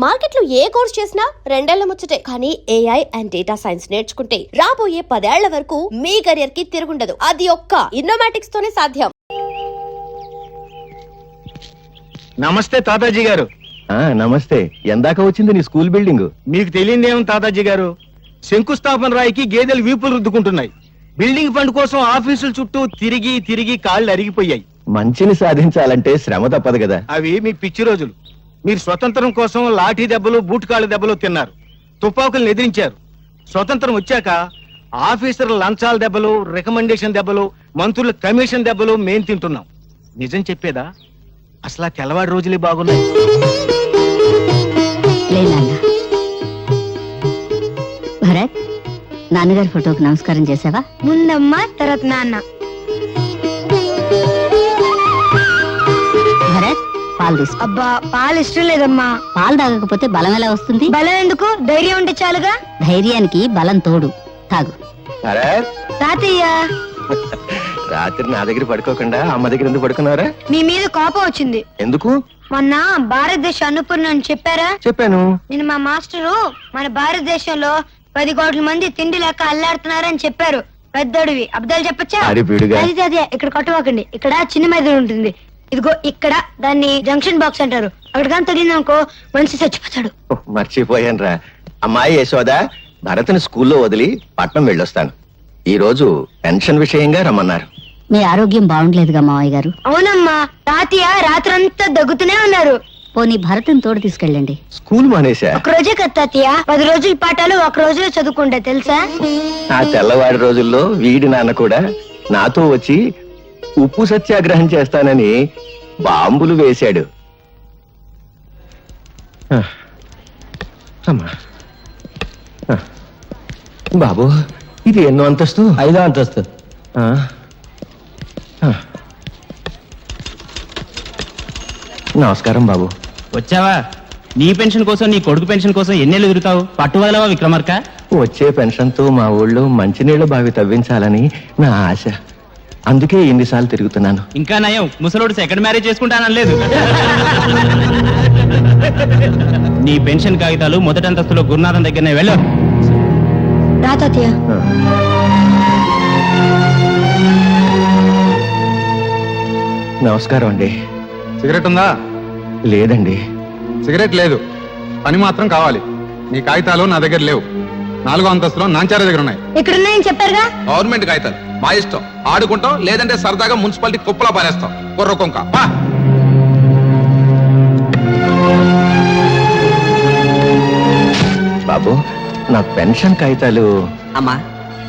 Market లో ఏ course చేసినా రెండేళ్ల ముచ్చటే. కానీ ఏఐ అండ్ డేటా సైన్స్ నేర్చుకుంటే రాబోయే 10 ఏళ్ల వరకు మీ కెరియర్ కి తిరుగుండదు. అది ఒక్క ఇన్నోమాటిక్స్ తోనే సాధ్యం. నమస్తే తాతాజీ గారు. నమస్తే. ఎందాక వచ్చింది నీ స్కూల్ బిల్డింగ్? మీకు తెలియదేమో తాతాజీ గారు, శంకుస్థాపన రాయికి గేదెలు వీపులు రుద్దుకుంటున్నాయి. బిల్డింగ్ ఫండ్ కోసం ఆఫీసుల చుట్టూ తిరిగి తిరిగి కాళ్ళు అరిగిపోయాయి. మంచిని సాధించాలంటే శ్రమ తప్పదు కదా. అవి మీ పిచ్చి రోజులు. మీరు స్వతంత్రం కోసం లాఠీ దెబ్బలు బూట్ కాళ్ళ దెబ్బలు తిన్నారు, తుపాకులను ఎదిరించారు. స్వతంత్రం వచ్చాక ఆఫీసర్ల లంచాల దెబ్బలు, రికమెండేషన్ దెబ్బలు, మంత్రుల కమిషన్ దెబ్బలు మేం తింటున్నాం. నిజం చెప్పేదా, అసలు ఆ తెల్లవాడి రోజులే బాగున్నాయి. భరత్, నాన్నగారి ఫోటోకి నమస్కారం చేసావా? ముందమ్మ, తర్వాత నాన్న. భరత్, పాలు తీసుకో. అబ్బా, పాలు ఇష్టం లేదమ్మా. పాలు తాగకపోతే బలం ఎలా వస్తుంది? బలం ఎందుకు, ధైర్యం ఉంటే చాలుగా. ధైర్యానికి బలం తోడు. తాగు. తాతయ్య, రాత్రి నా దగ్గర పడుకోకుండా అమ్మ దగ్గర ఎందుకు పడుకున్నారా? మీ మీద కోపం వచ్చింది. ఎందుకు? మొన్న భారతదేశ అన్నపూర్ణ అని చెప్పారా? చెప్పాను. నేను మా మాస్టరు మన భారతదేశంలో 10 కోట్ల మంది తిండి లేక అల్లాడుతున్నారని చెప్పారు. పెద్దోడివి అబద్ధాలు చెప్పచ్చా? అదే ఇక్కడ కొట్టవాకండి. ఇక్కడ చిన్న మెదడు ఉంటుంది, ఇదిగో ఇక్కడ. దాన్ని జంక్షన్ బాక్స్ అంటారు. అక్కడ కానీ తగిలిందనుకో మనిషి చచ్చిపోతాడు. మర్చిపోయాను రా. అమ్మాయి యశోద, భరత్ని స్కూల్లో వదిలి పట్నం వెళ్ళొస్తాను. ఈ రోజు పెన్షన్ విషయంగా రమ్మన్నారు. మీ ఆరోగ్యం బాగుండలేదుగా మావయ్య గారు? అవునమ్మా, తాతయ్య రాత్రంతా దగ్గుతూనే ఉన్నారు. పోనీ భరత్ని తోడు తీసుకెళ్ళండి. స్కూల్ మానేశా? ఒక రోజే కదా తాతయ్య, 10 రోజుల పాఠాలు ఒక రోజులో చదువుకుంటా తెలుసా? ఆ తెల్లవాడి రోజుల్లో వీడి నాన్న కూడా నాతో వచ్చి ఉప్పు సత్యాగ్రహం చేస్తానని బాంబులు వేశాడు. బాబు, ఇది ఎన్నో అంతస్తు? 5వ అంతస్తు. నమస్కారం బాబు. వచ్చావా? నీ పెన్షన్ కోసం, నీ కొడుకు పెన్షన్ కోసం ఎన్నేళ్ళు ఎదురుతావు? పట్టు వదలవా విక్రమార్క? వచ్చే పెన్షన్తో మా ఊళ్ళో మంచినీళ్ళ బావి తవ్వించాలని నా ఆశ. అందుకే ఎన్నిసార్లు తిరుగుతున్నాను. ఇంకా నయం, ముసలోడు సెకండ్ మ్యారేజ్ చేసుకుంటానలేదు. నీ పెన్షన్ కాగితాలు మొదటి అంతస్తులో గురునాథం దగ్గరనే వెళ్ళు. రా తాతయ్య. నమస్కారం అండి. సిగరెట్ ఉందా? లేదండి. సిగరెట్ లేదు, పని మాత్రం కావాలి. నీ కాగితాలు నా దగ్గర లేవు. 4వ అంతస్తులో నాంచార దగ్గర ఉన్నాయి. ఇక్కడ ఉన్నాయని చెప్పారుగా. గవర్నమెంట్ కాగితాలు మా ఇష్టం. ఆడుకుంటాం, లేదంటే సరదాగా మున్సిపాలిటీ కుప్పలా పారేస్తాం. కుర్ర కొంక బాబు, నా పెన్షన్ కాగితాలు. అమ్మా,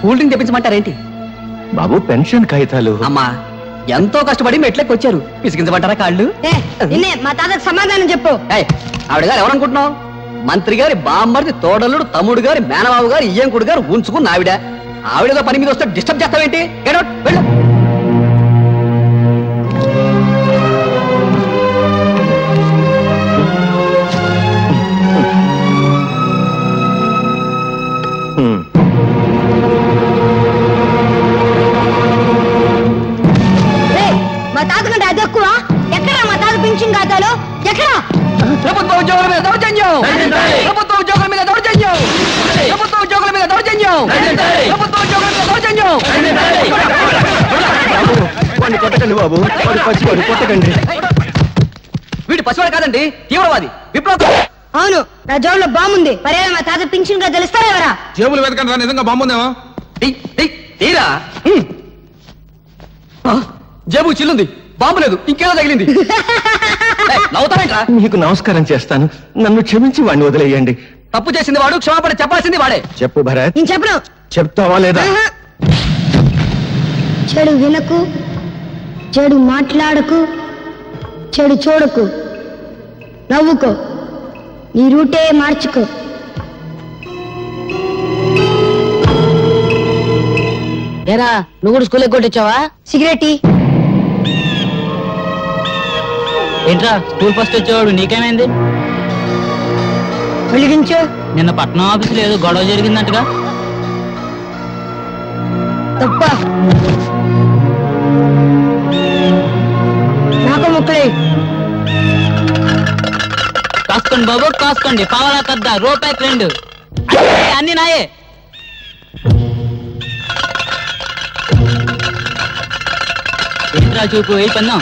కూల్ డ్రింక్ తెప్పించమంటారేంటి? బాబు, పెన్షన్ కాగితాలు. అమ్మా, ఎంతో కష్టపడి మెట్లకి వచ్చారు, పిసికించమంటారా కాళ్ళు? నిన్నే మా తాతకు సమాధానం చెప్పు. ఆవిడ గారు ఎవరనుకుంటున్నావు? మంత్రి గారి బామ్మర్ది, తోడల్లుడు, తమ్ముడు గారి మేనబాబు గారు, ఇయ్యంకుడు గారు ఉంచుకున్న ఆవిడ. ఆవిడగా పని మీద వస్తే డిస్టర్బ్ చేస్తావేంటి? గెట్ అవుట్, వెళ్ళు. మా తాతకంటే అది ఎక్కువ. ఎక్కడా మా తాత పెన్షన్ ఖాతాలో? ఎక్కడా? ప్రభుత్వ ఉద్యోగుల మీద దౌర్జన్యం! ప్రభుత్వ ఉద్యోగుల మీద దౌర్జన్యం! ప్రభుత్వ ఉద్యోగుల మీద దౌర్జన్యం! ప్రభుత్వ ఉద్యోగుల మీద దౌర్జన్యం! వాడిని కొట్టకండి బాబు, వాడు పసివాడు, కొట్టకండి. వీడి పసివాడు కాదండి, తీవ్రవాది, విప్లవ. అవును, నా జోబులో బాగుంది. పర్యాలు మా తాత పెన్షన్ గా తెలుస్తారా ఎవరా? జేబులు వెతకండి రా, నిజంగా బాగుందేమో. తీరా. జేబు చిల్లుంది, బాంబు లేదు, ఇంకేదో తగిలింది. నవ్వుతావేంట్రా? మీకు నమస్కారం చేస్తాను, నన్ను క్షమించి వాడిని వదిలేయండి. తప్పు చేసింది వాడు, క్షమాపణ చెప్పాల్సింది వాడే. చెప్పు భరత్. నేను చెప్పను. చెప్తావా లేదా? చెడు వినకు, చెడు మాట్లాడకు, చెడు చూడకు, నవ్వుకో, నీ రూటే మార్చుకో. ఏరా, నువ్వు కూడా స్కూల్ కొట్టించావా? సిగరెట్ ఏంట్రా, స్కూల్ ఫస్ట్ వచ్చేవాడు, నీకేమైంది? వెలిగించు. నిన్న పట్నం ఆఫీసులో ఏదో గొడవ జరిగిందంటగా? తప్ప నాకు ముక్కలే. కాస్త కాసుకోండి బాబు కాసుకోండి, పావలా కద్ద రూపాయి 2 అన్ని నాయే. ఏంట్రా చూపు అయిపోయిందాం.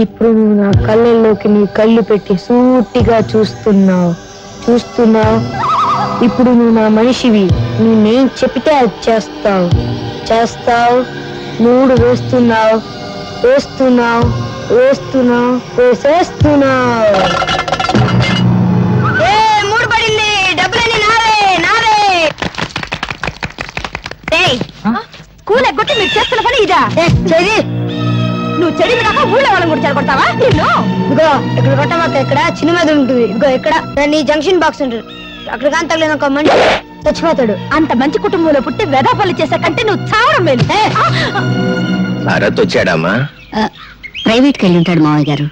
ఇప్పుడు నువ్వు నా కళ్ళల్లోకి నీ కళ్ళు పెట్టి సూటిగా చూస్తున్నావు. ఇప్పుడు నువ్వు నా మనిషివి. నేనేం చెప్తే అది చేస్తావు. 3 వేస్తున్నావు. వేసేస్తున్నావు. 3 పడింది. డబ్బులన్నీ నావే. స్కూల్ ఎగ్గొట్టి మీరు చేస్తున్న పని ఇదా? నువ్వు చెడి దాకా ఊళ్ళో వాళ్ళని కూడా చెడగొడతావా? ఇదిగో ఇక్కడ కొట్టమాక, ఇక్కడ చిన్న మీద ఉంటుంది. ఇదిగో ఇక్కడ నీ జంక్షన్ బాక్స్ ఉంటుంది. అక్కడ కానీ తగ్గలేదు ఒక మనిషి చచ్చిపోతాడు. అంత మంచి కుటుంబంలో పుట్టి వెధపల్లి చేసే కంటే నువ్వు చావడం మేలు. భరత్ వచ్చాడమ్మా? ప్రైవేట్కి వెళ్ళి ఉంటాడు మావయ్య గారు.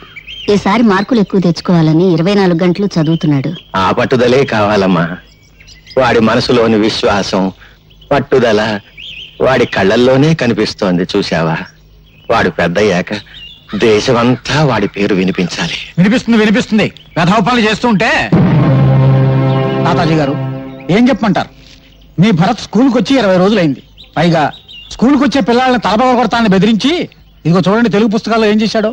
ఈసారి మార్కులు ఎక్కువ తెచ్చుకోవాలని 24 గంటలు చదువుతున్నాడు. ఆ పట్టుదలే కావాలమ్మా. వాడి మనసులోని విశ్వాసం, పట్టుదల వాడి కళ్ళల్లోనే కనిపిస్తోంది. చూశావా? వాడు పెద్దయ్యాక దేశమంతా వాడి పేరు వినిపించాలి. వినిపిస్తుంది. రథోపాలు చేస్తుంటే తాతాజీ గారు ఏం చెప్పమంటారు? మీ భరత్ స్కూల్కి వచ్చి 20 రోజులైంది. పైగా స్కూల్కి వచ్చే పిల్లల్ని తలపగ కొడతానని బెదిరించి, ఇదిగో చూడండి తెలుగు పుస్తకాల్లో ఏం చేశాడో.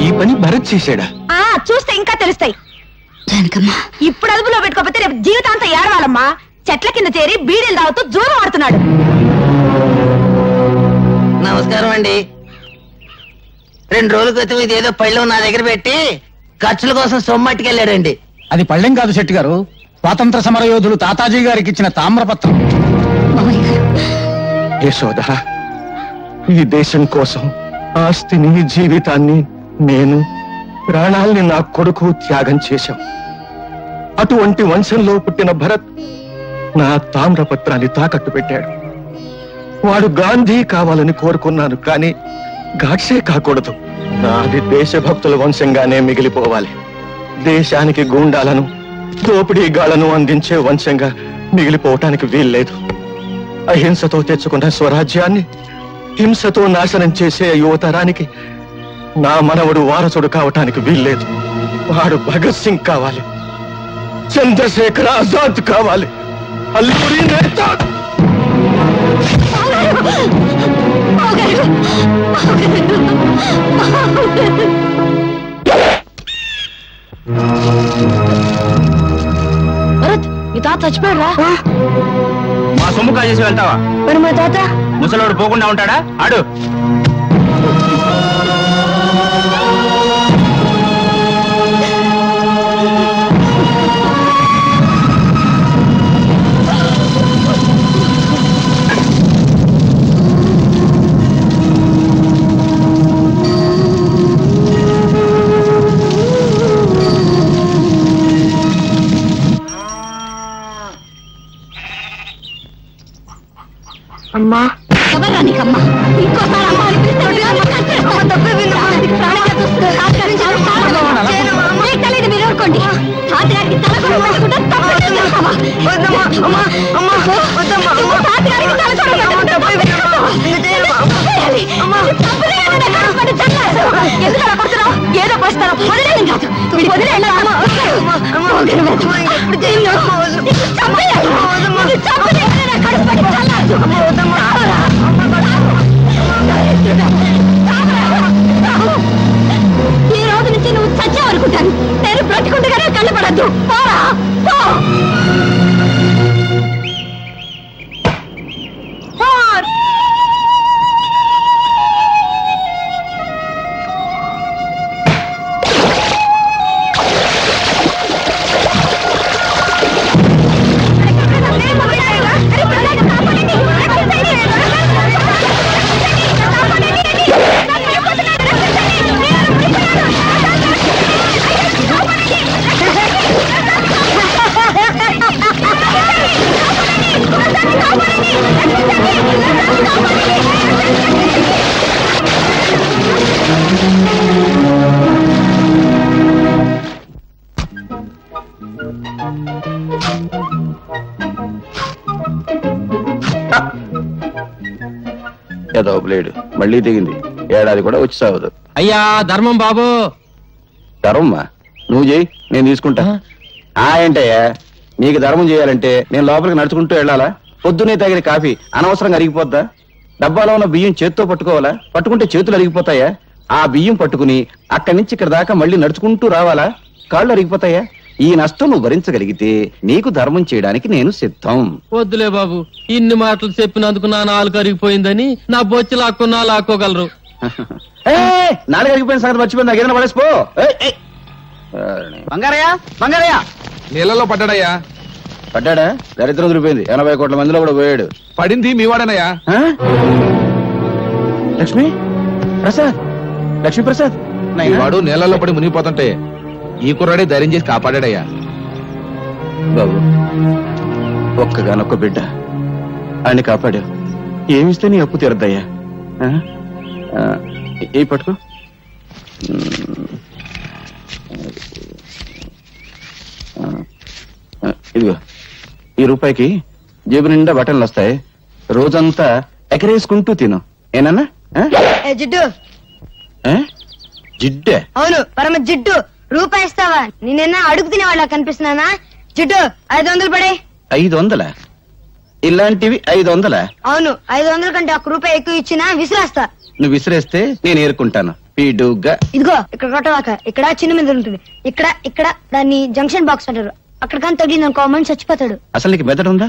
ఈ పని భరత్ చేశాడా? చూస్తే ఇంకా తెలుస్తాయి. జానకమ్మ, ఇప్పుడు అదుపులో పెట్టుకోకపోతే రేపు జీవితాంతం ఏడవాలమ్మా. చెట్ల కింద చేరి బీడీలు తాగుతూ జూదం ఆడుతున్నాడు. నమస్కారం అండి. 2 రోజుల క్రితం ఇదేదో పళ్ళు నా దగ్గర పెట్టి ఖర్చుల కోసం సొమ్మట్టుకెళ్ళాడండి. అది పళ్ళెం కాదు శెట్టి గారు, స్వాతంత్ర సమర యోధులు తాతాజీ గారికి ఇచ్చిన తామ్రపత్రం. మావయ్య గారు, యశోద, ఈ దేశం కోసం ఆస్తిని, జీవితాన్ని, నేను ప్రాణాల్ని నా కొడుకు త్యాగం చేశాం. అటువంటి వంశంలో పుట్టిన భరత్ నా తామ్రపత్రాన్ని తాకట్టు పెట్టాడు. వాడు గాంధీ కావాలని కోరుకున్నాను, కానీ గాడ్సే కాకూడదు. నాది దేశభక్తుల వంశంగానే మిగిలిపోవాలి. దేశానికి గూండాలను, దోపిడీగాళ్లను అందించే వంశంగా మిగిలిపోవటానికి వీల్లేదు. అహింసతో తెచ్చుకున్న స్వరాజ్యాన్ని హింసతో నాశనం చేసే యువతరానికి నా మనవడు వారసుడు కావటానికి వీల్లేదు. వాడు భగత్ సింగ్ కావాలి, చంద్రశేఖర్ ఆజాద్ కావాలి, అల్లూరి నేతా. భరత్, మీ తాత చచ్చిపోయారా? మా సొమ్ము కాజేసి వెళ్తావా? మరి మా తాత ముసలోడు పోకుండా ఉంటాడా? ఆడు. అమ్మా, ఎవరా నీకమ్మా? ఇంకోసారి అమ్మ అని పిలిస్తే మీకు తెలియదు, మీరు ఊరుకోండి. తాతగారికి తల కూడా పడకుండా తప్పు చేసేస్తావా? తాతగారికి తల కూడా ఎందుకు అలా కొడుతున్నావు? ఏదో పోస్తాను. వదిలేను కాదు, వదిలేను. ఈ రోజు నుంచి నువ్వు చచ్చావనుకుంటాను. నేను బ్రతికుండగానే కళ్ళపడద్దు. పోరా, పో. ఏదో బ్లేడ్ మళ్ళీ దిగింది. ఏడాది కూడా వచ్చి సాగదు. అయ్యా ధర్మం బాబు. ధర్మమ్మా నువ్వు చేయి, నేను తీసుకుంటా. ఏంటయ్యా నీకు ధర్మం చేయాలంటే నేను లోపలికి నడుచుకుంటూ వెళ్ళాలా? పొద్దునే తాగిన కాఫీ అనవసరంగా అరిగిపోద్దా? డబ్బాలో ఉన్న బియ్యం చేత్తో పట్టుకోవాలా? పట్టుకుంటే చేతులు అరిగిపోతాయా? ఆ బియ్యం పట్టుకుని అక్కడి నుంచి ఇక్కడ దాకా మళ్ళీ నడుచుకుంటూ రావాలా? కాళ్ళు అరిగిపోతాయా? ఈ నష్టం నువ్వు భరించగలిగితే నీకు ధర్మం చేయడానికి నేను సిద్ధం. వద్దులే బాబు, ఇన్ని మాటలు చెప్పినందుకు నా నాలుగు కరిగిపోయిందని నా బొచ్చి లాక్కున్నా లాక్కోగలరు. నాలుగు అరిగిపోయిన సంగతి మర్చిపోయింది, నాకు ఏదైనా పడేసిపో. బంగారయ్య బంగారయ్య నీళ్ళలో పడ్డాడయ్యా. పడ్డాడా? దరిద్రం దొరికిపోయింది. 80 కోట్ల మందిలో కూడా పోయాడు. పడింది మీవాడనయ్యా. ఆ? లక్ష్మి ప్రసాద్, లక్ష్మీ ప్రసాద్ వాడు నీళ్ళలో పడి మునిగిపోతుంటే ఈ కుర్రాడే ధైర్యం చేసి కాపాడాడయ్యా. బాబు ఒక్కగానొక్క బిడ్డ, ఆయన్ని కాపాడావు. ఏమిస్తే నీ అప్పు తీరద్దయ్యా. ఏ పట్టుకో. ఇదిగో ఈ రూపాయికి జేబు నిండా బట్టలు వస్తాయి. రోజంతా ఎకరేసుకుంటూ తిను. ఏనన్నా? జిడ్డు. జిడ్డే? అవును, పరమ జిడ్డు. రూపాయి ఇస్తావా? నేనైనా అడుగు తినేవాళ్ళ కనిపిస్తున్నానా? జిడ్డు 500 పడే. 500? ఇలాంటివి 500? అవును, 500 కంటే 1 రూపాయి ఎక్కువ ఇచ్చినా విసిరేస్తా. నువ్వు విసిరేస్తే నేను ఏరుకుంటాను పీడుగా. ఇదిగో ఇక్కడ కొట్టవాక. ఇక్కడ చిన్న మీద ఉంటుంది. ఇక్కడ ఇక్కడ దాన్ని జంక్షన్ బాక్స్ అంటారు. అక్కడ కానీ తగిలింది అనుకో మనిషి చచ్చిపోతాడు. అసలు నీకు మెదడు ఉందా?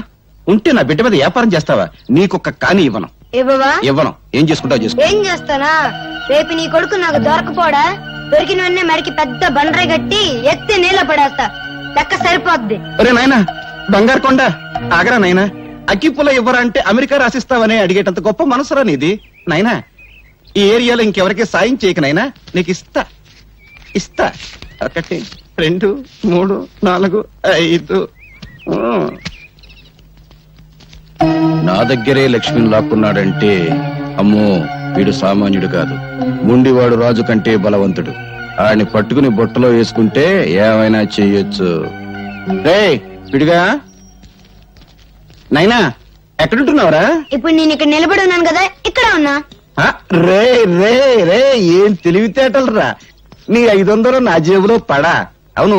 ఉంటే నా బిడ్డ మీద వ్యాపారం చేస్తావా? నీకొక్క కాని ఇవ్వను. ఇవ్వవా? ఇవ్వను. ఏం చేసుకుంటావు చేసుకో. ఏం చేస్తానా? రేపు నీ కొడుకు నాకు దొరకపోడా? దొరికిన వెంటనే మరికి పెద్ద బండరాయి కట్టి ఎత్తి నీళ్ళ పడేస్తా. లెక్క సరిపోద్ది. ఒరే నాయనా, బంగారు కొండ ఆగరా నాయనా. అగ్గిపుల్ల ఇవ్వరా అంటే అమెరికా రాసిస్తావనే అడిగేటంత గొప్ప మనసురా నీది నాయనా. ఈ ఏరియాలో ఇంకెవరికి సాయం చేయక నాయనా. నీకు ఇస్తా ఇస్తా. 1 2 3 4 5. నా దగ్గరే లక్ష్మిని లాక్కున్నాడంటే అమ్మో వీడు సామాన్యుడు కాదు. ముండివాడు రాజు కంటే బలవంతుడు. ఆయన్ని పట్టుకుని బొట్టలో వేసుకుంటే ఏమైనా చెయ్యొచ్చు. రే విడిగా నైనా, ఎక్కడుంటున్నావురా? ఇప్పుడు నేను ఇక్కడ నిలబడి ఉన్నాను కదా, ఇక్కడ ఉన్నా. రే రే రే ఏం తెలివితేటలు రా. నీ 500 నా జేబులో పడా. అవును,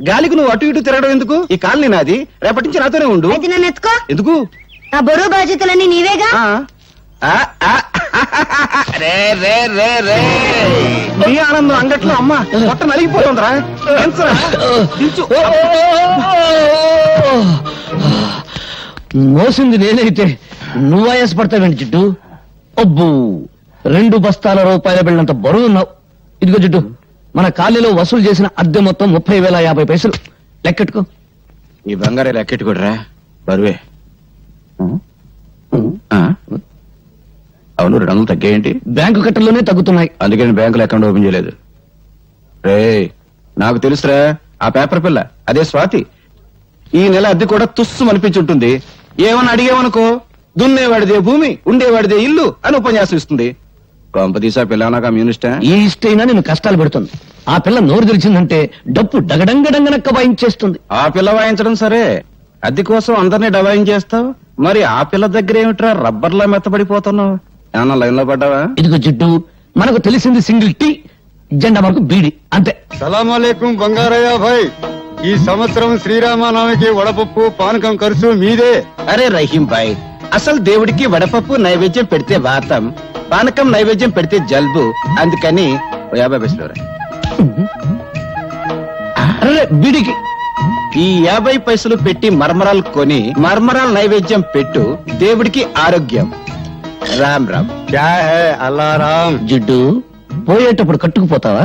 గాలికి నువ్వు అటు ఇటు తిరగడం ఎందుకు? ఈ కాలనీ నాది, రేపటి నుంచి నాతోనే ఉండు. అయితే నన్ను ఎత్తుకో. ఎందుకు? నా బరువు బాధ్యతలన్నీ నీవేగా. రే రే రే రే నీ ఆనందం అంగట్లో అమ్మ మొట్ట నలిగిపోతుందిరా. మోసింది నేనైతే నువ్వు ఆయాసపడతావేంటి జిడ్డు? అబ్బు 2 బస్తాల రూపాయల బిళ్ళంత బరువు ఉన్నావు. ఇదిగో జిడ్డు, మన కాలనీలో వసూలు చేసిన అద్దె మొత్తం 30,050 పైసలు. లెక్కెట్టుకో. ఈ బంగారే లెక్కెట్టుకోడరా, బరువే. అవును, 200 తగ్గాయేంటి? బ్యాంకు కట్టల్లోనే తగ్గుతున్నాయి. అందుకే నేను బ్యాంకులో అకౌంట్ ఓపెన్ చేయలేదు. రే నాకు తెలుసురా, ఆ పేపర్ పిల్ల అదే స్వాతి. ఈ నెల అద్దె కూడా తుస్సు అనిపించుంటుంది. ఏమన్నా అడిగేవనుకో, దున్నేవాడిదే భూమి ఉండేవాడిదే ఇల్లు అని ఉపన్యాసం ఇస్తుంది. కొంపదీసా పిల్ల నా కమ్యూనిస్టా? ఈ ఇష్టైనా నేను కష్టాలు పెడుతుంది. ఆ పిల్ల నోరు తెరిచిందంటే డప్పు డగడంగడంగనక్క వాయించేస్తుంది. ఆ పిల్ల వాయించడం సరే, అద్దె కోసం అందరినీ డబాయించేస్తావు. మరి ఆ పిల్ల దగ్గర ఏమిట్రా రబ్బర్లా మెత్తబడిపోతున్నావు? ఏమన్నా లైన్ లో పడ్డావా? ఇదిగో జిడ్డు, మనకు తెలిసింది సింగిల్ టీ, జెండా మనకు బీడి, అంతే. సలాంలేకం బంగారయ్య భాయ్, ఈ సంవత్సరం శ్రీరామనవమికి వడపప్పు పానకం ఖర్చు మీదే. అరే రహీం భాయ్, అసలు దేవుడికి వడపప్పు నైవేద్యం పెడితే వాతం, పానకం నైవేద్యం పెడితే జల్బు. అందుకని 50 పైసలు రా. అరే బీడికి ఈ 50 పైసలు పెట్టి మర్మరాలు కొని మర్మరాల నైవేద్యం పెట్టు, దేవుడికి ఆరోగ్యం. రామ్ రామ్. క్యా హై అల్లారాం. జిడ్డు, పోయేటప్పుడు కట్టుకుపోతావా?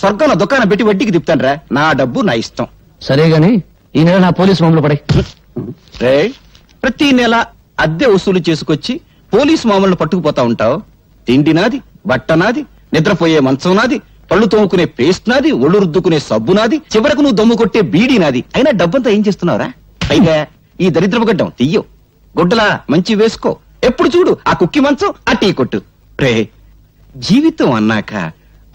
స్వర్గంలో దుకాణం పెట్టి వడ్డీకి తిప్పుతాను రా. నా డబ్బు నా ఇష్టం. సరే గాని ఈ నెల నా పోలీసు మామూలు పడే. రే ప్రతి నెల అద్దె వసూలు చేసుకొచ్చి పోలీసు మామూలు పట్టుకుపోతా ఉంటావు. తిండి నాది, బట్ట నాది, నిద్రపోయే మంచం నాది, పళ్ళు తోముకునే పేస్ట్ నాది, ఒళ్ళు రుద్దుకునే సబ్బు నాది, చివరకు నువ్వు దమ్ము కొట్టే బీడీ నాది. అయినా డబ్బంతా ఏం చేస్తున్నావురా? పైగా ఈ దరిద్రపు గడ్డం తీయో, గుడ్డలా మంచి వేసుకో. ఎప్పుడు చూడు ఆ కుక్కి మంచం, ఆ టీ కొట్టు. రే జీవితం అన్నాక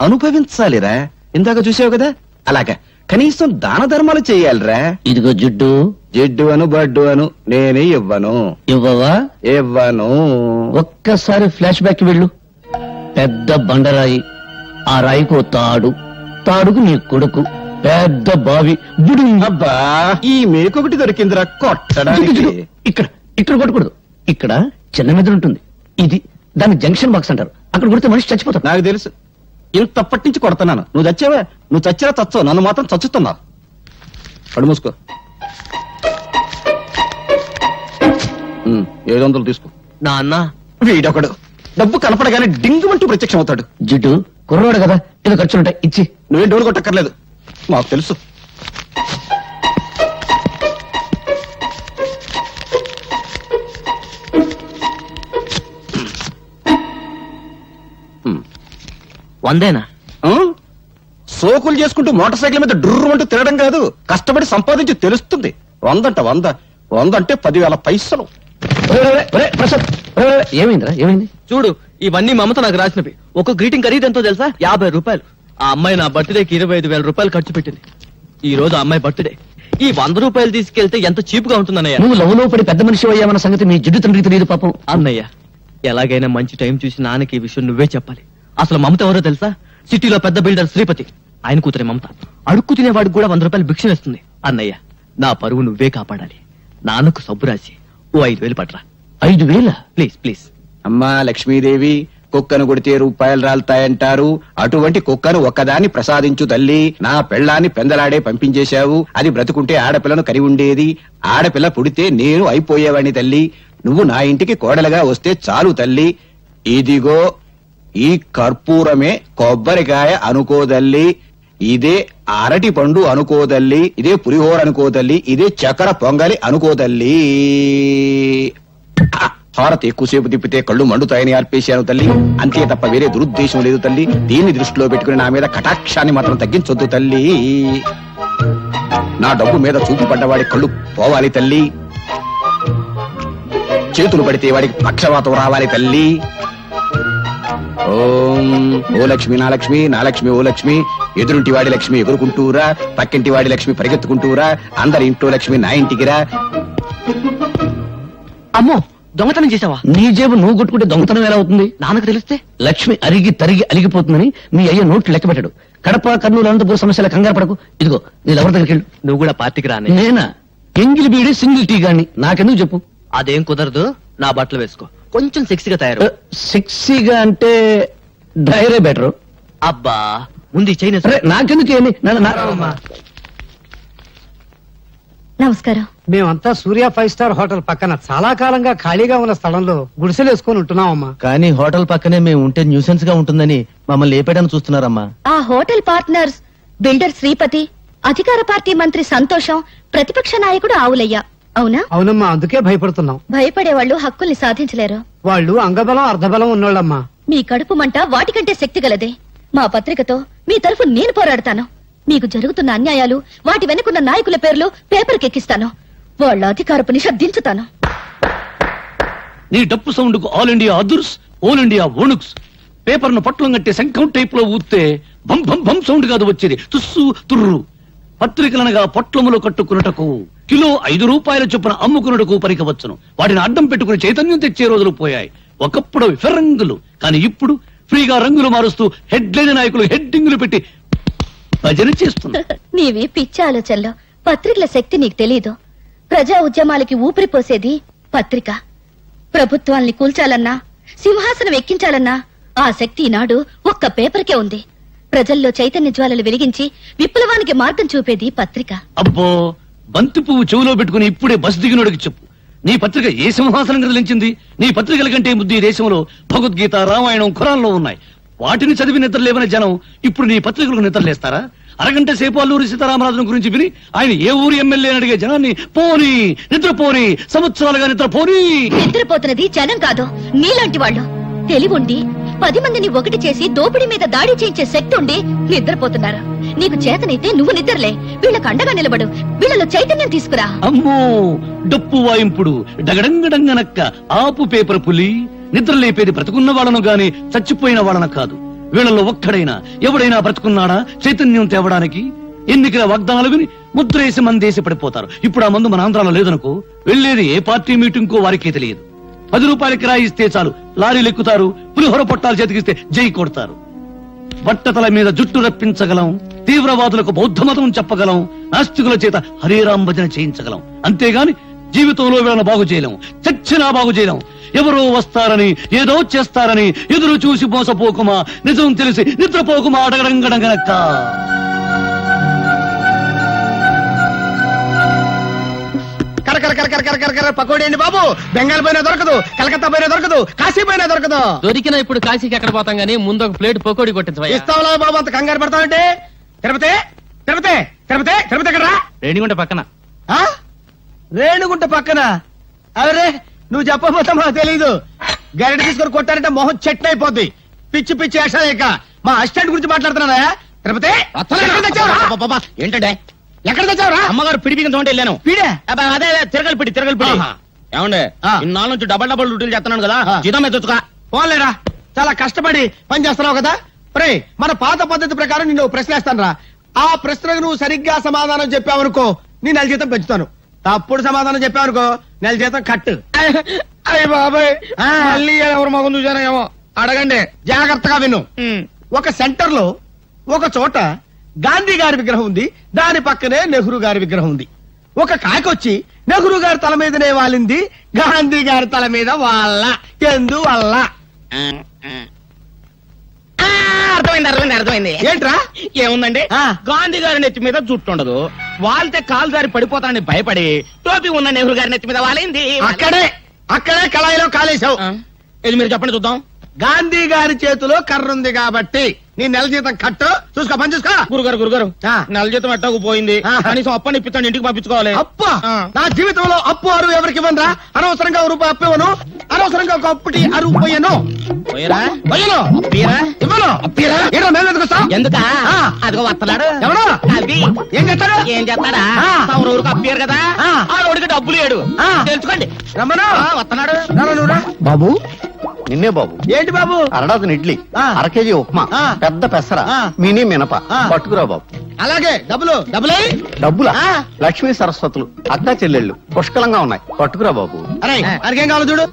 అనుభవించాలిరా. ఇందాక చూసావు కదా, అలాగా కనీసం దాన ధర్మాలు చేయాలిరా. ఇదిగో జిడ్డు, జిడ్డు అను బడ్డు అను నేనే ఇవ్వను. ఇవ్వవా? ఇవ్వను. ఒక్కసారి ఫ్లాష్ బ్యాక్ వెళ్ళు. పెద్ద బండరాయి, ఆ రాయికో తాడు, తాడుకు నీ కొడుకు, పెద్ద బావి, బుడు. అబ్బా ఈ మేకొకటి దొరికిందిరా కొట్టడానికి. ఇక్కడ ఇక్కడ కొట్టకూడదు, ఇక్కడ చిన్న మెదడు ఉంటుంది, ఇది దాన్ని జంక్షన్ బాక్స్ అంటారు, అక్కడ కొడితే మనిషి చచ్చిపోతాడు. నాకు తెలుసు, ఇంతప్పటి నుంచి కొడుతున్నాను. నువ్వు చచ్చావా? నువ్వు చచ్చినా చచ్చావు, నన్ను మాత్రం చచ్చుతున్నావు. కడు మూసుకో. 700 తీసుకో. నాన్న వీడొకడు డబ్బు కనపడగానే డింగుమంటూ ప్రత్యక్షం అవుతాడు. జిడ్డు కుర్రోడు కదా, ఏదో ఖర్చులుంటాయి, ఇచ్చి. నువ్వేం డోలు కొట్టక్కర్లేదు, మాకు తెలుసు. వందేనా? ఆ? సోకులు చేసుకుంటూ మోటార్ సైకిల్ మీద డుర్రు అంటూ తిరగడం కాదు, కష్టపడి సంపాదించి తెలుస్తుంది. 100 అంటే 10,000 పైసలు. ప్రసాద్, ఏమైందిరా, ఏమైంది? చూడు, ఇవన్నీ మమత నాకు రాసినవి. ఒక గ్రీటింగ్ ఖరీదు ఎంతో తెలుసా? 50 రూపాయలు. ఆ అమ్మాయి నా బర్త్డేకి 25,000 రూపాయలు ఖర్చు పెట్టింది. ఈ రోజు ఆ అమ్మాయి బర్త్డే. ఈ 100 రూపాయలు తీసుకెళ్తే ఎంత చీప్ గా ఉంటుందన్నయ్య. నువ్వు లవ్లో పడి పెద్ద మనిషి అయ్యామన్న సంగతి మీ జిడ్డు తండ్రికి తెలియదు పాపం. అన్నయ్య, ఎలాగైనా మంచి టైం చూసి నాన్నకి ఈ విషయం నువ్వే చెప్పాలి. అసలు మమత ఎవరో తెలుసా? సిటీలో పెద్ద బిల్డర్ శ్రీపతి, ఆయన కూతురే మమత. అడుక్కు తినేవాడికి కూడా 100 రూపాయలు భిక్ష వేస్తుంది. అన్నయ్య, నా పరువు నువ్వే కాపాడాలి. నాన్నకు సబ్బు రాసి ఓ 5,000 పట్రా. 5,000? Please please. అమ్మా లక్ష్మీదేవి, కుక్కను కొడితే రూపాయలు రాలుతాయంటారు. అటువంటి కుక్కను ఒక్కదాన్ని ప్రసాదించు తల్లి. నా పెళ్ళాన్ని పెందలాడే పంపించేశావు. అది బ్రతుకుంటే ఆడపిల్లను కరి ఉండేది. ఆడపిల్ల పుడితే నేను అయిపోయేవాడిని తల్లి. నువ్వు నా ఇంటికి కోడలుగా వస్తే చాలు తల్లి. ఇదిగో ఈ కర్పూరమే కొబ్బరికాయ అనుకోదల్లి, ఇదే అరటి పండు అనుకోదల్లి, ఇదే పులిహోర అనుకోదల్లి, ఇదే చక్కెర పొంగలి అనుకోదల్లి. హారతి ఎక్కువసేపు తిప్పితే కళ్ళు మండుతాయని అర్పేశాను తల్లి. అంతే తప్ప వేరే దురుద్దేశం లేదు తల్లి. దీన్ని దృష్టిలో పెట్టుకుని నా మీద కటాక్షాన్ని మాత్రం తగ్గించొద్దు తల్లి. నా డబ్బు మీద చూపు పడ్డవాడి కళ్ళు పోవాలి తల్లి. చేతులు పడితే వాడికి పక్షవాతం రావాలి తల్లి. ఓం ఓ లక్ష్మి నా లక్ష్మి, నా లక్ష్మి ఓ లక్ష్మి. ఎదురుంటి వాడి లక్ష్మి ఎగురుకుంటూరా, పక్కింటి వాడి లక్ష్మి పరిగెత్తుకుంటూరా, అందరి ఇంట్లో లక్ష్మి నా ఇంటికిరా. అమ్మో, దొంగతనం చేసావా? నీ జేబు నువ్వు కొట్టుకుంటే దొంగతనం ఎలా అవుతుంది? నాన్నకు తెలిస్తే లక్ష్మి అరిగి తరిగి అలిగిపోతుందని మీ అయ్య నోట్లు లెక్క పెట్టాడు. కడప, కర్నూలు, అనంతపురం సమస్యల కంగారు పడకు. ఇదిగో నీ ఎవరి దగ్గరికి వెళ్ళు. నువ్వు కూడా పార్టీకి రానే. నేనా? ఎంగిలి బీడి సింగిల్ టీ గాని, నాకెందుకు చెప్పు. అదేం కుదరదు. నా బట్టలు వేసుకో, కొంచెం సెక్సీగా తయారు. సెక్సీగా అంటే డ్రైరే బెటర్. అబ్బా, ముందు చైనా. నాకెందుకు ఏమి? నమస్కారం. మేమంతా సూర్య 5 స్టార్ హోటల్ పక్కన చాలా కాలంగా ఖాళీగా ఉన్న స్థలంలో గుడిసెలు వేసుకుని ఉంటున్నామమ్మా. కానీ హోటల్ పక్కనే మేము ఉంటే న్యూసెన్స్ గా ఉంటుందని మమ్మల్ని లేపేయడానికి చూస్తున్నారమ్మా. ఆ హోటల్ పార్ట్నర్స్ బిల్డర్ శ్రీపతి, అధికార పార్టీ మంత్రి సంతోషం, ప్రతిపక్ష నాయకుడు ఆవులయ్య. అవునా? అవునమ్మా, అందుకే భయపడుతున్నాం. భయపడే వాళ్ళు హక్కుల్ని సాధించలేరు. వాళ్ళు అంగబలం అర్ధబలం ఉన్నోళ్ళమ్మా. మీ కడుపు మంట వాటికంటే శక్తి గలదే. మా పత్రికతో మీ తరఫు నేను పోరాడతాను. మీకు జరుగుతున్న అన్యాయాలు, వాటి వెనుకున్న నాయకుల పేర్లు పేపర్కి ఎక్కిస్తాను. వాళ్ళ అధికారపు నిష దించుతాను. నీ డప్పు సౌండ్ కు ఆల్ ఇండియా అదుర్స్, ఆల్ ఇండియా ఓనుక్స్. పేపర్ ను పట్లం కట్టి శంఖం టైప్ లో ఊస్తే బం బం బం సౌండ్ కాదు వచ్చేది, తుస్సు తుర్రు. పత్రికలనగా పొట్లములు కట్టుకున్నటకు కిలో 5 రూపాయల చొప్పున అమ్ముకున్నటకు పరికవచ్చును. వాటిని అడ్డం పెట్టుకుని చైతన్యం తెచ్చే రోజులు పోయాయి. ఒకప్పుడు ఫిరంగులు, కానీ ఇప్పుడు ఫ్రీగా రంగులు మారుస్తూ హెడ్ లైన్ నాయకులు హెడ్డింగులు పెట్టి భజన చేస్తున్నారు. నీవి పిచ్చి ఆలోచనలో. పత్రికల శక్తి నీకు తెలీదు. ప్రజా ఉద్యమాలకి ఊపిరిపోసేది పత్రిక. ప్రభుత్వాల్ని కూల్చాలన్నా, సింహాసనం ఎక్కించాలన్నా ఆ శక్తి ఈనాడు ఒక్క పేపర్కే ఉంది. ప్రజల్లో చైతన్య జ్వాలలు వెలిగించి విప్లవానికి మార్గం చూపేది పత్రిక. అబ్బో, బంతి పువ్వు చెవులో పెట్టుకుని ఇప్పుడే బస్ దిగినోడికి చెప్పు, నీ పత్రిక ఏ సింహాసనం కదిలించింది? నీ పత్రికల కంటే ముద్దు ఈ దేశంలో భగవద్గీత, రామాయణం, ఖురాన్లో ఉన్నాయి. వాటిని చదివి నిద్రలేవని జనం ఇప్పుడు నీ పత్రికలకు నిద్రలేస్తారా? అరగంట సేపు అల్లూరి సీతారామరాజును గురించి విని ఆయన ఏ ఊరి ఎమ్మెల్యే అని అడిగే జనాన్ని పోనీ నిద్రపోని, సంవత్సరాలుగా నిద్రపోని. నిద్రపోతున్నది జనం కాదు, నీలాంటి వాళ్ళు. తెలివుండి 10 మందిని ఒకటి చేసి దోపిడీ మీద దాడి చేయించే శక్తి ఉండి నిద్రపోతున్నారు. నీకు చేతనైతే నువ్వు నిద్రలే, వీళ్ళకు అండగా నిలబడు, వీళ్ళలో చైతన్యం తీసుకురా. అమ్మో, డప్పు వాయింపుడు డగడంగడంగనక్క ఆపు పేపర్ పులి. నిద్ర లేపేది బ్రతుకున్న వాళ్ళను గాని చచ్చిపోయిన వాళ్ళను కాదు. వీళ్ళలో ఒక్కడైనా ఎవడైనా బ్రతుకున్నాడా చైతన్యం తేవడానికి? ఎన్నికల వాగ్దానాలు విని ముద్రేసి మందేసి పడిపోతారు. ఇప్పుడు ఆ మందు మన ఆంధ్రాలో లేదనుకో, వెళ్లేది ఏ పార్టీ మీటింగ్ కో వారికే తెలియదు. రూపాయల కిరాయి ఇస్తే చాలు లారీలు ఎక్కుతారు, పులిహోర పొట్టాలు చేతికిస్తే జై కొడతారు. బట్టతల మీద జుట్టు రప్పించగలం, తీవ్రవాదులకు బౌద్ధ మతం చెప్పగలం, నాస్తికుల చేత హరేరాం భజన చేయించగలం. అంతేగాని జీవితంలో వీళ్ళని బాగు చేయలేం, చచ్చినా బాగు చేయలేం. ఎవరో వస్తారని ఏదో చేస్తారని ఎదురు చూసి మోసపోకుమా, నిజం తెలిసి నిద్రపోకుమా అడగడంగడగనక్క. పకోడీ అండి బాబు. బెంగాల్ పోయినా దొరకదు, కలకత్తా పోయినా దొరకదు, కాశీ పోయినా దొరకదు. దొరికిన ఇప్పుడు కాశీకి ఎక్కడ పోతాం గానీ ముందు ఒక ప్లేట్ పకోడీ కొట్టించవయ్యా. ఇస్తావులా బాబు, అంత కంగారు పడతావంటే. తిరుపతి తిరుపతి తిరుపతి తిరుపతి ఎక్కడరా? రేణిగుంట పక్కన. ఆ? రేణుగుంట పక్కన? అరే నువ్వు చెప్పబోతా మాకు తెలీదు. గరిట తీసుకొని కొట్టారంటే మొహం చెట్టు అయిపోద్ది. పిచ్చి పిచ్చి వేషాలేక మా అసిస్టెంట్ గురించి మాట్లాడుతున్నారా? తిరుపతి ఎక్కడ తెచ్చావురా? ఏంటంటే ఎక్కడ తెచ్చావురా? అమ్మగారు పిడిపికి తోంటే వెళ్ళాను. పీడే అదే తిరగలి పిడి ఏమండే ఇన్నాళ్ళ నుంచి డబల్ డ్యూటీలు చేస్తున్నాను కదా, జీతం మీద తెచ్చుకో. పోలేరా, చాలా కష్టపడి పని చేస్తున్నావు కదా. రే మన పాత పద్ధతి ప్రకారం నిన్ను ప్రశ్నిస్తాను రా. ఆ ప్రశ్నకు నువ్వు సరిగ్గా సమాధానం చెప్పావనుకో నీ నెల జీతం పెంచుతాను. తప్పుడు సమాధానం చెప్పావనుకో నెల జీతం కట్టు. అయ్య బాబాయ్, మళ్ళీ ఎవరు మగం చూసానో ఏమో. అడగండి. జాగ్రత్తగా విను. ఒక సెంటర్ లో ఒక చోట గాంధీ గారి విగ్రహం ఉంది, దాని పక్కనే నెహ్రూ గారి విగ్రహం ఉంది. ఒక కాకొచ్చి నెహ్రూ గారి తల మీదనే వాలింది, గాంధీ గారి తల మీద వాళ్ళ ఎందువల్ల? అర్థమైంది. ఏంట్రా? ఏముందండి, గాంధీ గారి నెత్తి మీద జుట్టు ఉండదు, వాలితే కాలు దారి పడిపోతానని భయపడి టోపీ ఉన్న నెహ్రూ గారి నెత్తి మీద వాలింది. అక్కడే కళాయిలో కాలేశావు. ఇది మీరు చెప్పండి చూద్దాం. గాంధీ గారి చేతిలో కర్ర ఉంది కాబట్టి నీ నెల జీతం కట్టు. చూసుకో, పని చూసుకో. గురుగారు నెల జీతం ఎట్టకు పోయింది, కనీసం అప్పని ఇప్పించండి, ఇంటికి పంపించుకోవాలి. అప్ప నా జీవితంలో అప్పు అరువు ఎవరికి ఇవ్వనరా. అనవసరంగా రూపాయి అప్పు ఇవ్వను, అనవసరంగా ఒక అప్పుటి అరువు పోయాను. ఎందుక అదిగో వస్తున్నాడు. ఎవడు? అది ఏం చేస్తాడు? ఏం చేస్తాడా? ఊరికి అప్పారు కదా, ఆ రోడ్డుకి డబ్బులు లేడు. తెలుసుకోండి. రమ్మను. వస్తున్నాడు. బాబు నిన్నే బాబు. ఏంటి బాబు? అరడాది ఇడ్లీ, అర కేజీ ఉప్మా, పెద్ద పెసర, మినీ మినప పట్టుకురా బాబు. అలాగే డబ్బులు డబ్బులా? లక్ష్మీ సరస్వతులు అక్కా చెల్లెళ్ళు పుష్కలంగా ఉన్నాయి, పట్టుకురా బాబు. అరే అడిగేం కావాలి చూడు.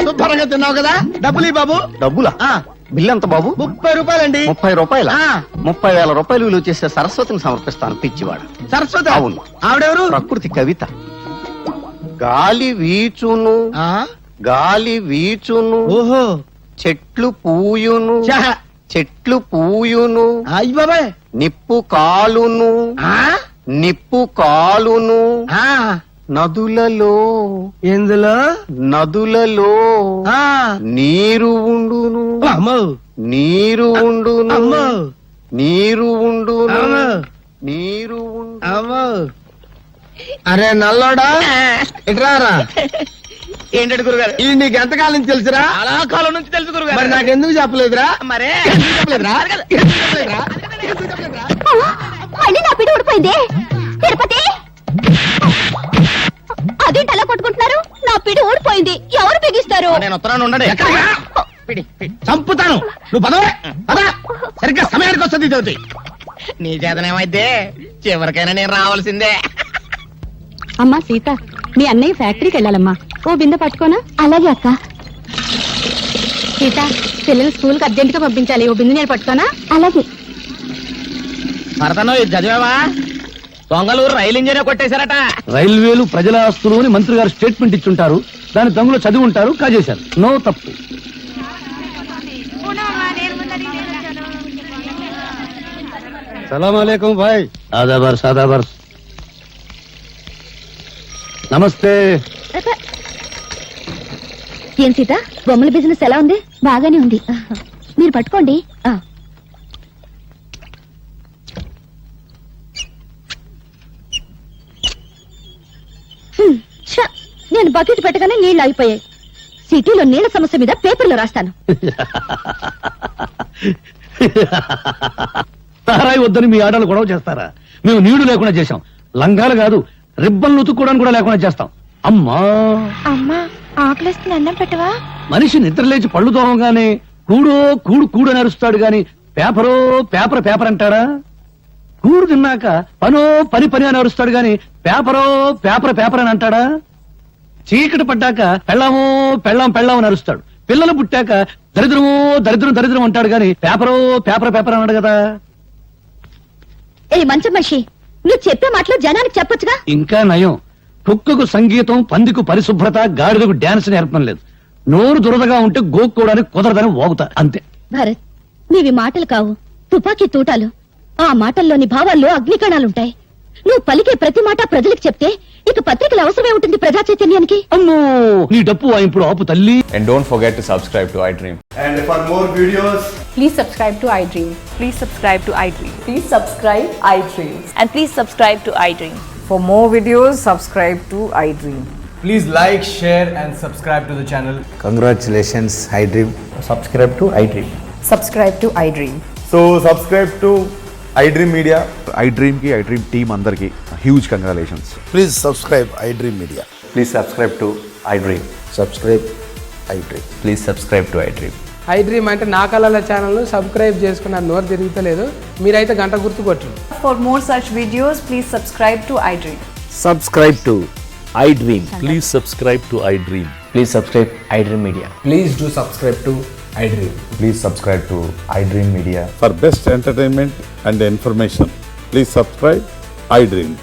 శుభ్రంగా తిన్నావు కదా, డబ్బులు బాబు. డబ్బులా? బిల్లు ఎంత బాబు? 30 రూపాయలండి. 30 రూపాయల? 30,000 రూపాయలు విలువ చేసే సరస్వతిని సమర్పిస్తాను పిచ్చివాడు. సరస్వతి? అవును. ఆవిడెవరు? ప్రకృతి కవిత. గాలి వీచును, గాలి వీచును, ఓహో, చెట్లు పూయును, చెట్లు పూయును, అయ్య బాబాయ్, నిప్పు కాలును, నిప్పు కాలును, నదులలో, ఎందులో? నదులలో నీరు ఉండును, నీరు ఉండును, నీరు ఉండును, నీరు ఉండును. అరే నల్లోడా, ఇట్రారా. ఏంటంటే గురుగారు, ఇది నీకు ఎంతకాలం నుంచి తెలుసురా? చాలా కాలం నుంచి తెలుసు గురుగారు. మరి నాకెందుకు చెప్పలేదురా? మరే మళ్ళీ నా పిడి ఊడిపోయింది. తిరుపతి అదేంటి అలా కొట్టుకుంటున్నారు? నా పిడి ఊడిపోయింది, ఎవరు బిగిస్తారు? నేను ఉత్తరాన్ని ఉండండి. చంపుతాను. నువ్వు పదవే పదా, సరిగ్గా సమయానికి వస్తుంది. చదువుతి నీ చేతనేమైతే చివరికైనా నేను రావాల్సిందే. అమ్మా సీత, మీ అన్నయ్య ఫ్యాక్టరీకి వెళ్ళాలమ్మా, ఓ బిందె పట్టుకోనా? అలాగే అక్క. సీత, పిల్లలు స్కూల్ కి అర్జెంట్ గా పంపించాలి, ఓ బిందె నేను పట్టుకోనా? అలాగే. భరతను ఇది చదివావా? దొంగలూరు రైలు ఇంజనే కొట్టేశారట. రైల్వేలు ప్రజల ఆస్తులు అని మంత్రి గారు స్టేట్మెంట్ ఇచ్చుంటారు, దాని దొంగలు చదివి ఉంటారు, కాజేశారు. నో తప్పు. సలాం అలైకుం భాయ్. ఆదాబర్స్ ఆదాబర్స్. నమస్తే. ఏం సీత, బొమ్మల బిజినెస్ ఎలా ఉంది? బాగానే ఉంది, మీరు పట్టుకోండి. నేను బకెట్ పెట్టగానే నీళ్లు అయిపోయాయి. సిటీలో నీళ్ల సమస్య మీద పేపర్లో రాస్తాను. తారాయి వద్దని మీ ఆడలు గొడవ చేస్తారా? మేము నీళ్లు లేకుండా చేశాం, లంగాలు కాదు రిబ్బన్లు ఉతుక్కోవడానికి కూడా లేకుండా చేస్తాం. అమ్మా అమ్మా, ఆకలిస్తుంది, అన్నం పెట్టవా? మనిషి నిద్రలేచి పళ్ళు తోమగానే కూడో కూడు కూడు అని అరుస్తాడు గాని పేపరో పేపర్ పేపర్ అంటాడా? కూడు తిన్నాక పనో పని పని అని అరుస్తాడు గాని పేపరో పేపర్ పేపర్ అని అంటాడా? చీకటి పడ్డాక పెళ్ళామో పెళ్ళాం అని అరుస్తాడు. పిల్లలు పుట్టాక దరిద్రమో దరిద్రం అంటాడు గాని పేపర్ అన్నాడు కదా. ఏ మంచి మనిషి, నువ్వు చెప్పే మాటలు జనానికి చెప్పొచ్చుగా. ఇంకా నయం, కుక్కకు సంగీతం, పందికు పరిశుభ్రత, గాడిదకు డాన్స్ నేర్పడం లేదు. నోరు దురదగా ఉంటే గోక్కోవడానికి కుదరదని వాగుతా అంతే. భరత్, నీవి మాటలు కావు, తుపాకీ తూటాలు. ఆ మాటల్లోని భావాల్లో అగ్నికణాలుంటాయి. నువ్వు పలికే ప్రతి మాట ప్రజలకు చెప్తే ఇక పత్రికల అవసరమే ఉంటుంది ప్రజా చైతన్యానికి. అమ్మో, నీ డప్పు వాయింపుడు ఆపు తల్లి. And don't forget to subscribe to iDream. And for more videos, Please subscribe to iDream. Please subscribe to iDream. Please subscribe iDream. And please subscribe to iDream. For more videos, subscribe to iDream. please like, share and subscribe to the channel. Congratulations iDream. Subscribe to iDream. Subscribe to iDream. So subscribe to iDream Media. iDream కి iDream team అందరికి huge congratulations. Please subscribe iDream Media. Please subscribe to iDream. Subscribe iDream. Please subscribe to iDream. iDream అంటే నా కళల channel subscribe చేసుకున్న నోరు తిరుగుతలేదు. మీరైతే గంట గుర్తు కొట్టండి. For more such videos, please subscribe to iDream. Subscribe to iDream. Please subscribe to iDream. Please subscribe iDream media. Please do subscribe to iDream. Please subscribe to iDream media. For best entertainment and information, please subscribe iDream.